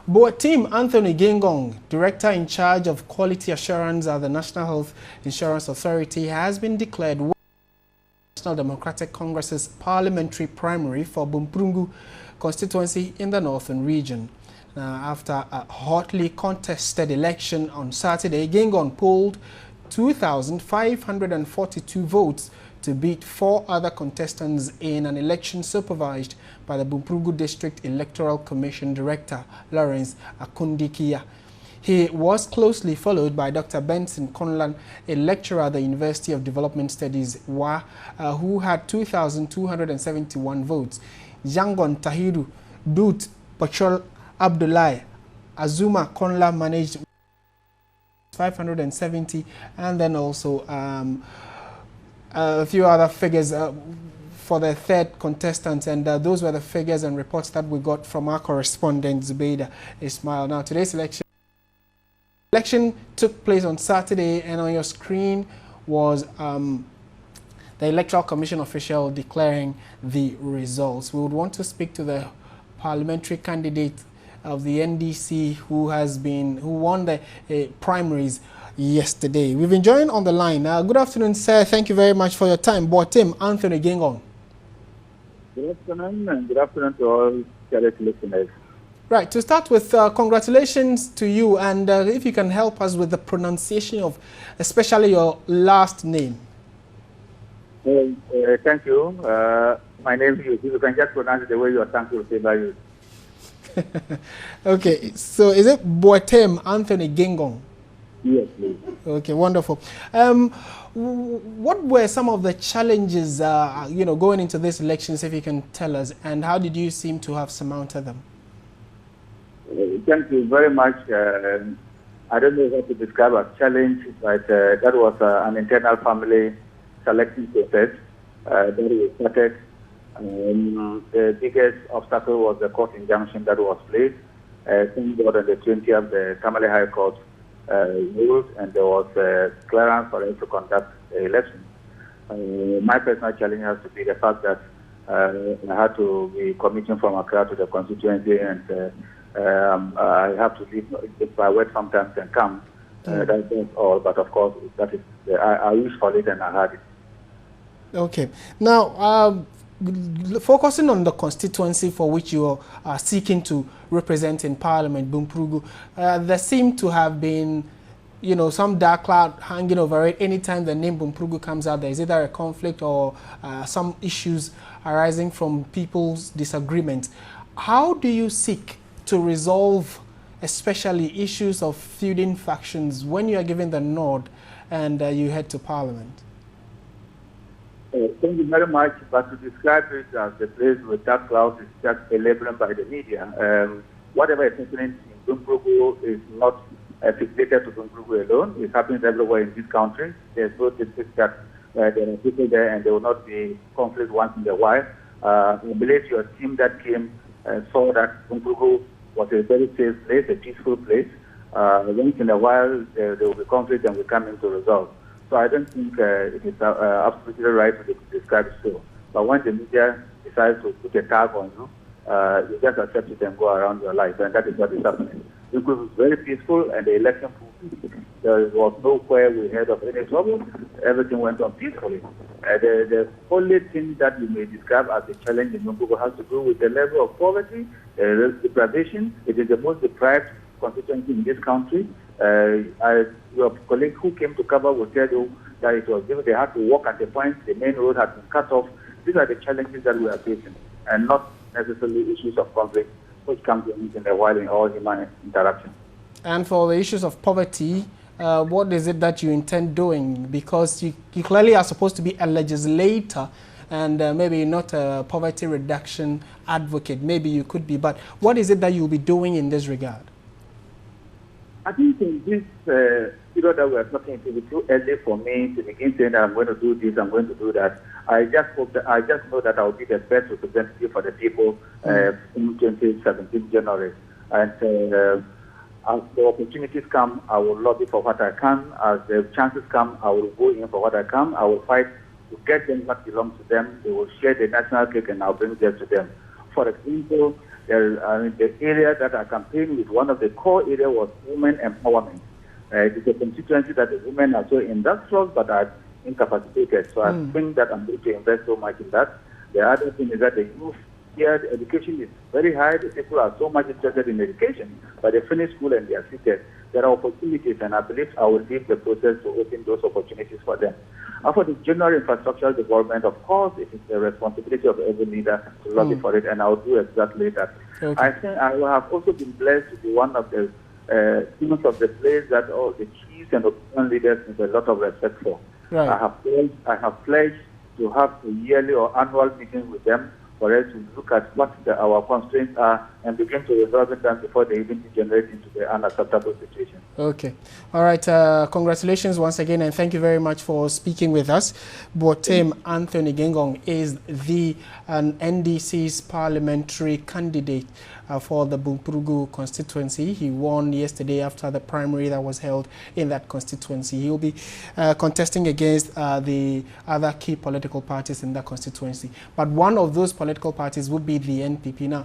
Team Anthony Gingong, Director in charge of Quality Assurance at the National Health Insurance Authority, has been declared National Democratic Congress's Parliamentary Primary for Bunkpungu constituency in the Northern Region. After a hotly contested election on Saturday, Gingong polled 2,542 votes to beat 4 other contestants in an election supervised by the Bunkpungu District Electoral Commission Director, Lawrence Akundikia. He was closely followed by Dr. Benson Conlan, a lecturer at the University of Development Studies, WA, who had 2,271 votes. Yangon Tahiru, Dut Pachol Abdullahi, Azuma Conla managed 570, and then also a few other figures for the third contestant, and those were the figures and reports that we got from our correspondent Zubaida Ismail. Now, today's election took place on Saturday, and on your screen was the Electoral Commission official declaring the results. We would want to speak to the parliamentary candidate of the NDC who won the primaries yesterday. We've been joined on the line. Good afternoon, sir. Thank you very much for your time. Team Anthony Gingong. Good afternoon, and good afternoon to all listeners. Right, to start with, congratulations to you, and if you can help us with the pronunciation of especially your last name. Thank you. My name is, you can just pronounce it the way you are thankful to say by you. Okay, so is it Team Anthony Gingong? Yes, please. Okay, wonderful. What were some of the challenges, going into these elections, if you can tell us, and how did you seem to have surmounted them? Thank you very much. I don't know how to describe a challenge, but that was an internal family selection process that we started. The biggest obstacle was the court injunction that was placed. Thank God on the 20th, the Tamale High Court ruled, and there was clearance for us to conduct the election. My personal challenge has to be the fact that I had to be commuting from Accra to the constituency, and I have to leave by work sometimes and come. That's all, but of course, that is I wish for it and I had it. Okay. Now, focusing on the constituency for which you are seeking to represent in Parliament, Bunkpungu, there seem to have been, some dark cloud hanging over it. Anytime the name Bunkpungu comes out, there is either a conflict or some issues arising from people's disagreement. How do you seek to resolve especially issues of feuding factions when you are given the nod and you head to Parliament? Thank you very much, but to describe it as the place with dark clouds is just a labeling by the media. Whatever is happening in Bunkpungu is not fixated to Bunkpungu alone. It happens everywhere in this country. There's no district that there are people there and there will not be conflict once in a while. I believe your team that came saw that Bunkpungu was a very safe place, a peaceful place. Once in a while there will be conflict and we come into resolve. So I don't think it is absolutely right to describe it so. But when the media decides to put a tag on you, you just accept it and go around your life, and that is what is happening. It was very peaceful, and the election there was nowhere we heard of any trouble. Everything went on peacefully. The only thing that you may describe as a challenge in Bunkpungu has to do with the level of poverty, deprivation. It is the most deprived constituency in this country. Your colleague who came to cover will tell you that it was they had to walk at a point, the main road had been cut off. These are the challenges that we are facing, and not necessarily issues of conflict, which comes in a while in all human interaction. And for the issues of poverty, what is it that you intend doing? Because you clearly are supposed to be a legislator and maybe not a poverty reduction advocate. Maybe you could be, but what is it that you'll be doing in this regard? I think in this period that we are talking, it will be too early for me to begin saying that I'm going to do this, I'm going to do that. I just hope that I just know that I will be the best representative for the people in 2017 January. And as the opportunities come, I will lobby for what I can. As the chances come, I will go in for what I can. I will fight to get them what belongs to them. They will share the national cake and I'll bring them to them. For example, The area that I campaigned with, one of the core areas was women empowerment. It is a constituency that the women are so industrious but are incapacitated. So I think that I'm going to invest so much in that. The other thing is that the youth here, the education is very high. The people are so much interested in education, but they finish school and they are seated. There are opportunities, and I believe I will leave the process to open those opportunities for them. And for the general infrastructural development, of course, it is the responsibility of every leader to lobby for it, and I will do exactly that. Okay. I think I have also been blessed to be one of the students of the place that all the chiefs and opinion leaders have a lot of respect for. Right. I have pledged to have a yearly or annual meeting with them for us to look at what our constraints are and begin to resolve them before they even degenerate into the unacceptable situation. Okay. All right. Congratulations once again, and thank you very much for speaking with us. Botem Anthony Gingong is the NDC's parliamentary candidate for the Bunkpungu constituency. He won yesterday after the primary that was held in that constituency. He will be contesting against the other key political parties in that constituency. But one of those political parties would be the NPP. Now,